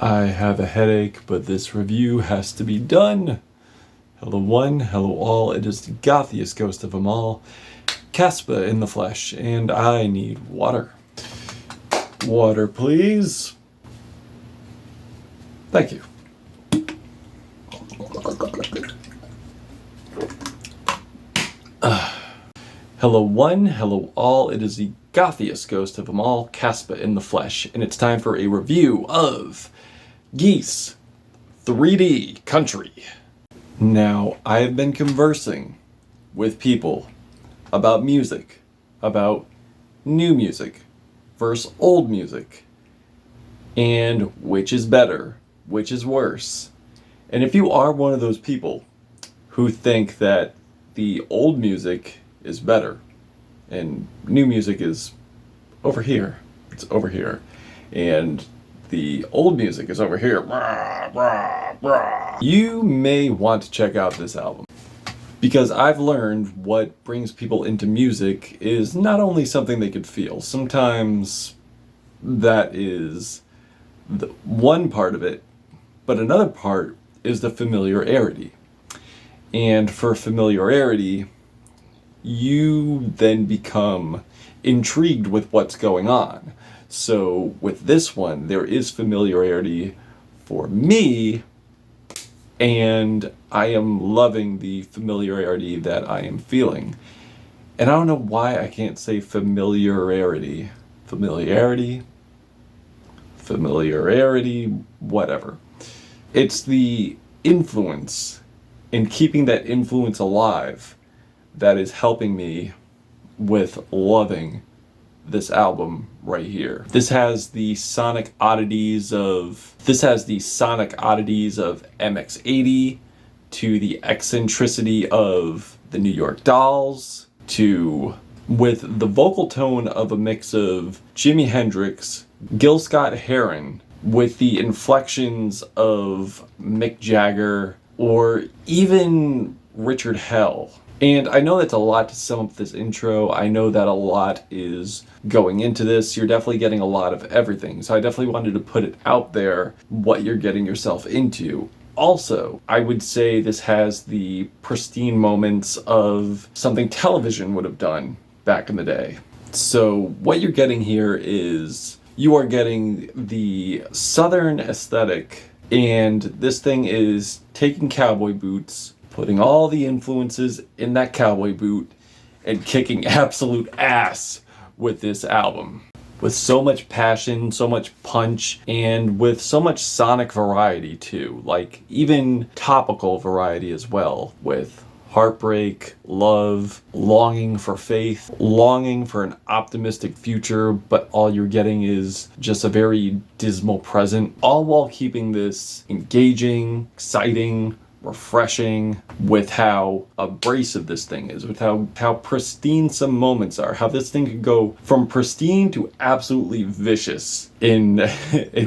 I have a headache, but this review has to be done. Hello one, hello all, it is the gothiest ghost of them all, Caspa in the flesh, and I need water. Water, please. Thank you. Hello one, hello all, it is the gothiest ghost of them all, Caspa in the flesh, and it's time for a review of Geese-3D Country. Now, I have been conversing with people about music, about new music versus old music, and which is better, which is worse. And if you are one of those people who think that the old music is better and new music is over here, it's over here, and the old music is over here, rah, rah, rah, you may want to check out this album. Because I've learned what brings people into music is not only something they could feel. Sometimes that is the one part of it, but another part is the familiarity. And for familiarity, you then become intrigued with what's going on. So with this one, there is familiarity for me, and I am loving the familiarity that I am feeling. And I don't know why I can't say familiarity. Familiarity, whatever. It's the influence and keeping that influence alive that is helping me with loving this album right here. This has the sonic oddities of MX80 to the eccentricity of the New York Dolls to with the vocal tone of a mix of Jimi Hendrix, Gil Scott-Heron, with the inflections of Mick Jagger or even Richard Hell. And I know that's a lot to sum up this intro. I know that a lot is going into this. You're definitely getting a lot of everything. So I definitely wanted to put it out there, what you're getting yourself into. Also, I would say this has the pristine moments of something television would have done back in the day. So what you're getting here is you are getting the Southern aesthetic, and this thing is taking cowboy boots, putting all the influences in that cowboy boot, and kicking absolute ass with this album. With so much passion, so much punch, and with so much sonic variety too. Like even topical variety as well, with heartbreak, love, longing for faith, longing for an optimistic future, but all you're getting is just a very dismal present, all while keeping this engaging, exciting, refreshing, with how abrasive this thing is, with how pristine some moments are, how this thing could go from pristine to absolutely vicious in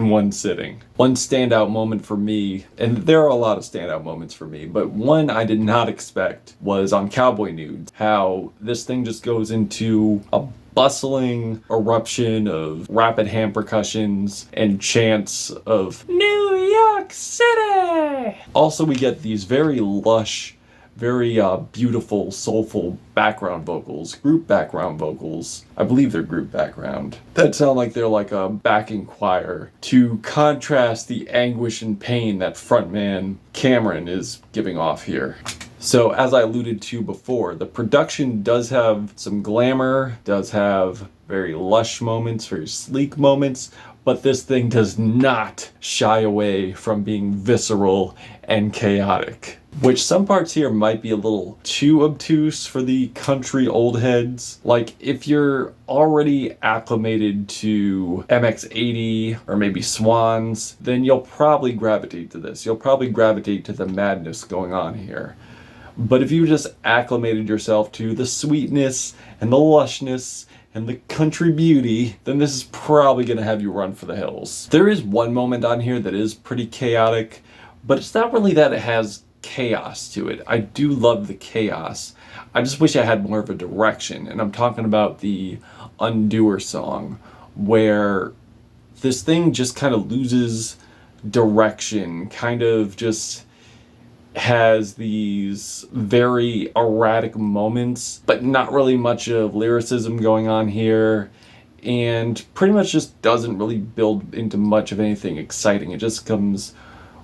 one sitting. One standout moment for me, and there are a lot of standout moments for me, but one I did not expect was on Cowboy Nudes, how this thing just goes into a bustling eruption of rapid hand percussions and chants of New York City! Also, we get these very lush, very beautiful, soulful background vocals, group background vocals. I believe they're group background. That sound like they're like a backing choir to contrast the anguish and pain that frontman Cameron is giving off here. So as I alluded to before, the production does have some glamour, does have very lush moments, very sleek moments, but this thing does not shy away from being visceral and chaotic. Which some parts here might be a little too obtuse for the country old heads. Like if you're already acclimated to MX80 or maybe Swans, then you'll probably gravitate to this. You'll probably gravitate to the madness going on here. But if you just acclimated yourself to the sweetness and the lushness and the country beauty, then this is probably going to have you run for the hills. There is one moment on here that is pretty chaotic, but it's not really that it has chaos to it. I do love the chaos. I just wish I had more of a direction, and I'm talking about the Undoer song, where this thing just kind of loses direction, kind of just has these very erratic moments, but not really much of lyricism going on here, and pretty much just doesn't really build into much of anything exciting. It just comes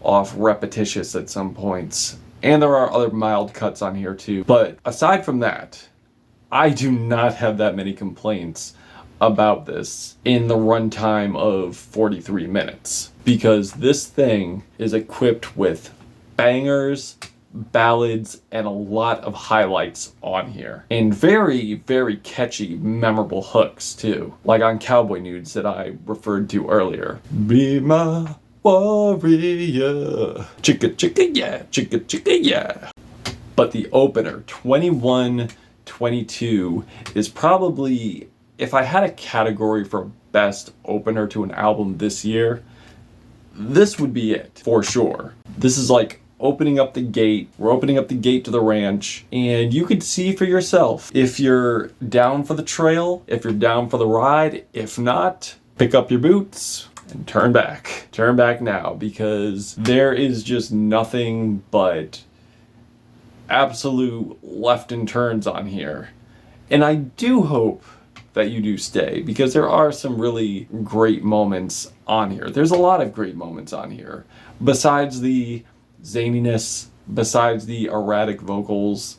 off repetitious at some points. And there are other mild cuts on here too. But aside from that, I do not have that many complaints about this in the runtime of 43 minutes, because this thing is equipped with bangers, ballads, and a lot of highlights on here. And very, very catchy, memorable hooks too. Like on Cowboy Nudes that I referred to earlier. Be my warrior. Chicka chicka yeah, chicka chicka yeah. But the opener, 2122, is probably, if I had a category for best opener to an album this year, this would be it, for sure. This is like opening up the gate. We're opening up the gate to the ranch, and you could see for yourself if you're down for the trail, if you're down for the ride. If not, pick up your boots and turn back. Turn back now, because there is just nothing but absolute left and turns on here. And I do hope that you do stay, because there are some really great moments on here. There's a lot of great moments on here. Besides the zaniness, besides the erratic vocals,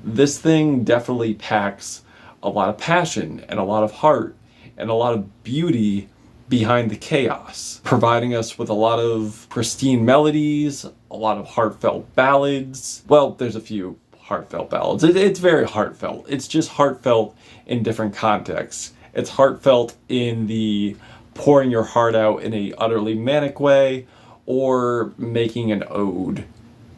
this thing definitely packs a lot of passion and a lot of heart and a lot of beauty behind the chaos, providing us with a lot of pristine melodies, a lot of heartfelt ballads. Well, there's a few heartfelt ballads. It's very heartfelt. It's just heartfelt in different contexts. It's heartfelt in the pouring your heart out in a utterly manic way, or making an ode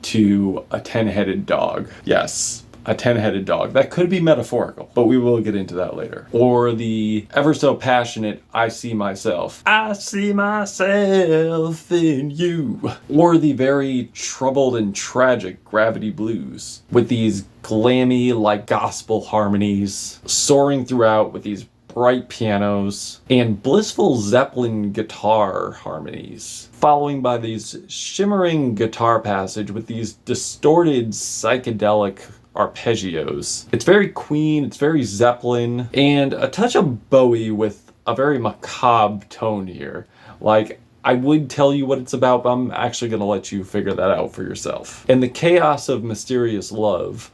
to a 10-headed dog. Yes, a 10-headed dog. That could be metaphorical, but we will get into that later. Or the ever so passionate I see myself. I see myself in you. Or the very troubled and tragic Gravity Blues, with these glammy, like gospel harmonies soaring throughout with these bright pianos and blissful Zeppelin guitar harmonies, following by these shimmering guitar passage with these distorted psychedelic arpeggios. It's very Queen, it's very Zeppelin, and a touch of Bowie with a very macabre tone here. Like, I would tell you what it's about, but I'm actually gonna let you figure that out for yourself. And the chaos of Mysterious Love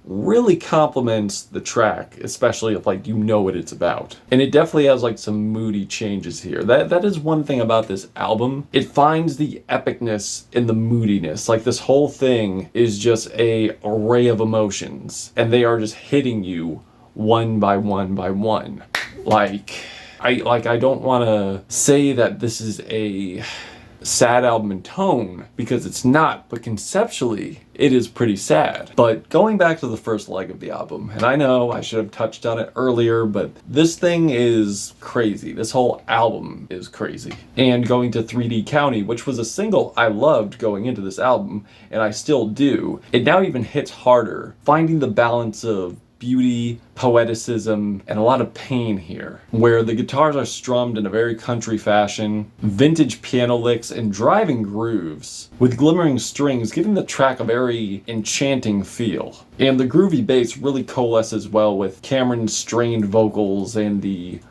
really complements the track, especially if like you know what it's about. And it definitely has like some moody changes here. That is one thing about this album. It finds the epicness in the moodiness. Like, this whole thing is just a array of emotions, and they are just hitting you one by one by one. I don't want to say that this is a sad album in tone, because it's not, but conceptually it is pretty sad. But going back to the first leg of the album, and I know I should have touched on it earlier, but this thing is crazy. This whole album is crazy. And going to 3D County, which was a single I loved going into this album, and I still do, it now even hits harder, finding the balance of beauty, poeticism, and a lot of pain here, where the guitars are strummed in a very country fashion, vintage piano licks and driving grooves, with glimmering strings, giving the track a very enchanting feel. And the groovy bass really coalesces well with Cameron's strained vocals and the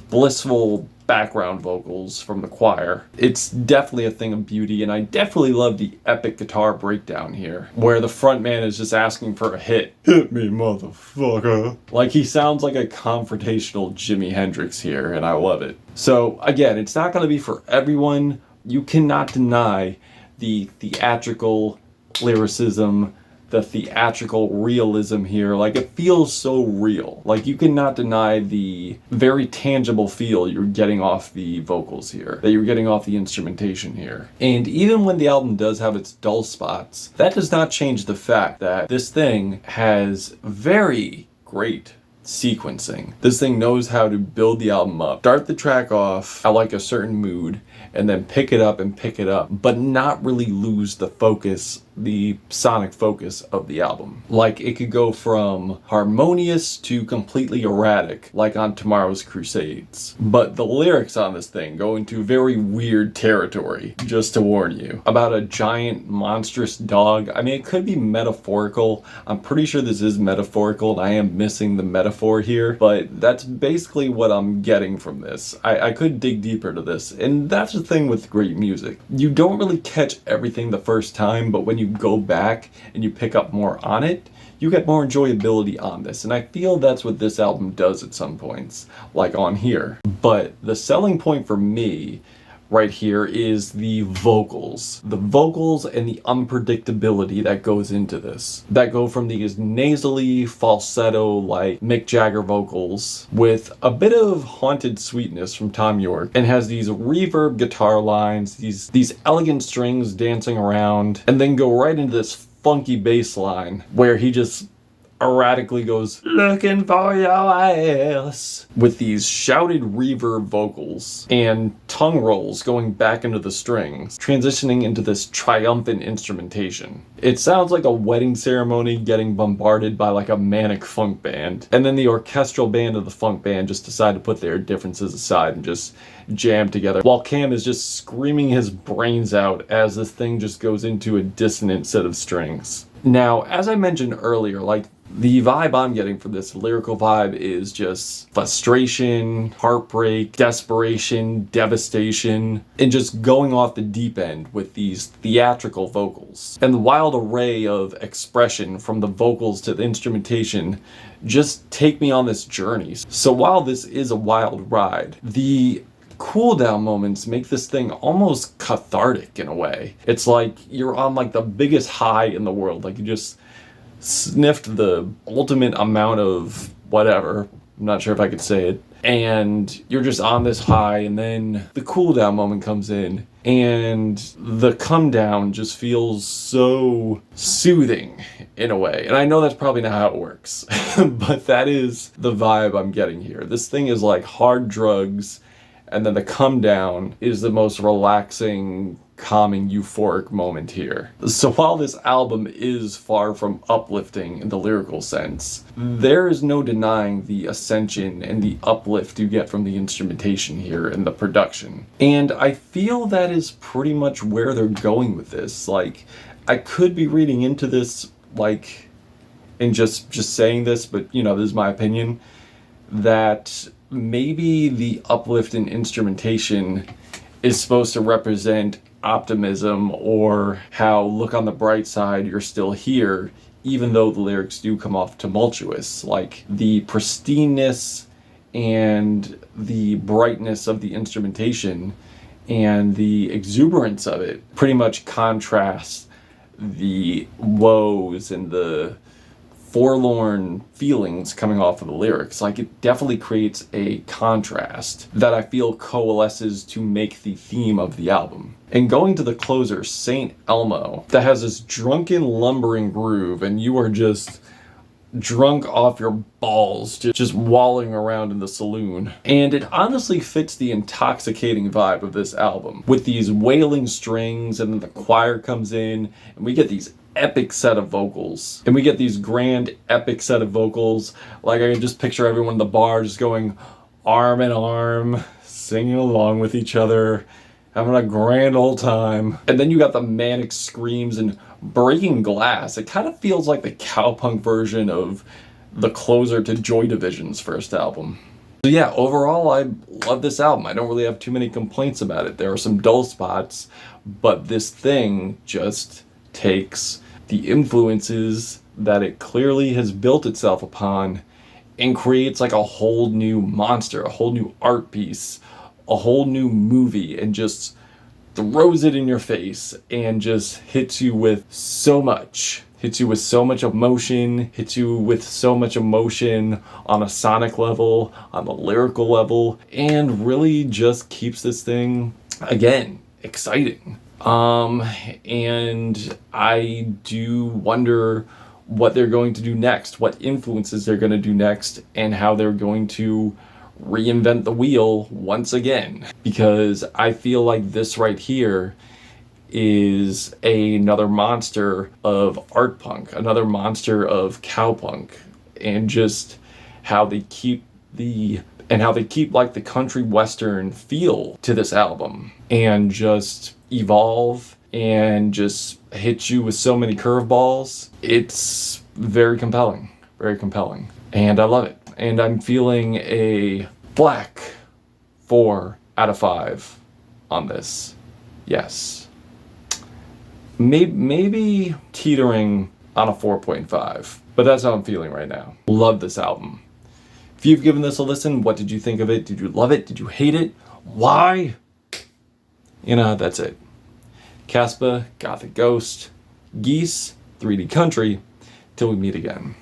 blissful background vocals from the choir. It's definitely a thing of beauty, and I definitely love the epic guitar breakdown here, where the front man is just asking for a hit. Hit me, motherfucker. Like, he sounds like a confrontational Jimi Hendrix here, and I love it. So again, it's not going to be for everyone. You cannot deny the theatrical lyricism, the theatrical realism here. Like, it feels so real. Like, you cannot deny the very tangible feel you're getting off the vocals here, that you're getting off the instrumentation here. And even when the album does have its dull spots, that does not change the fact that this thing has very great sequencing. This thing knows how to build the album up. Start the track off at like a certain mood, and then pick it up, but not really lose the focus the sonic focus of the album. Like, it could go from harmonious to completely erratic, like on Tomorrow's Crusades. But the lyrics on this thing go into very weird territory, just to warn you. About a giant monstrous dog. I mean, it could be metaphorical. I'm pretty sure this is metaphorical, and I am missing the metaphor here, but that's basically what I'm getting from this. I could dig deeper to this, and that's the thing with great music. You don't really catch everything the first time, but when you go back and you pick up more on it, you get more enjoyability on this. And I feel that's what this album does at some points, like on here. But the selling point for me right here is the vocals. The vocals and the unpredictability that goes into this. That go from these nasally, falsetto, like Mick Jagger vocals with a bit of haunted sweetness from Thom Yorke, and has these reverb guitar lines, these elegant strings dancing around, and then go right into this funky bass line where he just erratically goes, "Looking for your ass," with these shouted reverb vocals and tongue rolls going back into the strings, transitioning into this triumphant instrumentation. It sounds like a wedding ceremony getting bombarded by like a manic funk band, and then the orchestral band of the funk band just decide to put their differences aside and just jam together, while Cam is just screaming his brains out as this thing just goes into a dissonant set of strings. Now, as I mentioned earlier, like, the vibe I'm getting from this lyrical vibe is just frustration, heartbreak, desperation, devastation, and just going off the deep end with these theatrical vocals. And the wild array of expression from the vocals to the instrumentation just take me on this journey. So while this is a wild ride, the cool down moments make this thing almost cathartic in a way. It's like you're on like the biggest high in the world. Like, you just sniffed the ultimate amount of whatever. I'm not sure if I could say it. And you're just on this high, and then the cool down moment comes in, and the come down just feels so soothing in a way. And I know that's probably not how it works, but that is the vibe I'm getting here. This thing is like hard drugs, and then the come down is the most relaxing, calming, euphoric moment here. So while this album is far from uplifting in the lyrical sense, there is no denying the ascension and the uplift you get from the instrumentation here and the production. And I feel that is pretty much where they're going with this. Like, I could be reading into this, like, and just saying this, but, you know, this is my opinion, that maybe the uplift in instrumentation is supposed to represent optimism, or how, look on the bright side, you're still here, even though the lyrics do come off tumultuous. Like, the pristineness and the brightness of the instrumentation and the exuberance of it pretty much contrasts the woes and the forlorn feelings coming off of the lyrics. Like, it definitely creates a contrast that I feel coalesces to make the theme of the album. And going to the closer, Saint Elmo, that has this drunken lumbering groove, and you are just drunk off your balls, just walling around in the saloon. And it honestly fits the intoxicating vibe of this album, with these wailing strings, and then the choir comes in, and we get these epic set of vocals. And we get these grand epic set of vocals. Like, I can just picture everyone in the bar just going arm in arm, singing along with each other, having a grand old time. And then you got the manic screams and breaking glass. It kind of feels like the cowpunk version of the closer to Joy Division's first album. So yeah, overall, I love this album. I don't really have too many complaints about it. There are some dull spots, but this thing just takes the influences that it clearly has built itself upon and creates like a whole new monster, a whole new art piece, a whole new movie, and just throws it in your face and just hits you with so much. Hits you with so much emotion, hits you with so much emotion on a sonic level, on the lyrical level, and really just keeps this thing, again, exciting. And I do wonder what they're going to do next, what influences they're going to do next, and how they're going to reinvent the wheel once again. Because I feel like this right here is another monster of art punk, another monster of cowpunk, and just how they keep like the country western feel to this album, and just evolve and just hit you with so many curveballs. It's very compelling, and I love it. And I'm feeling a black 4 out of 5 on this. Yes. Maybe teetering on a 4.5, but that's how I'm feeling right now. Love this album. If you've given this a listen, what did you think of it? Did you love it? Did you hate it? Why? You know, that's it. Caspa, Gothic Ghost, Geese, 3D Country. Till we meet again.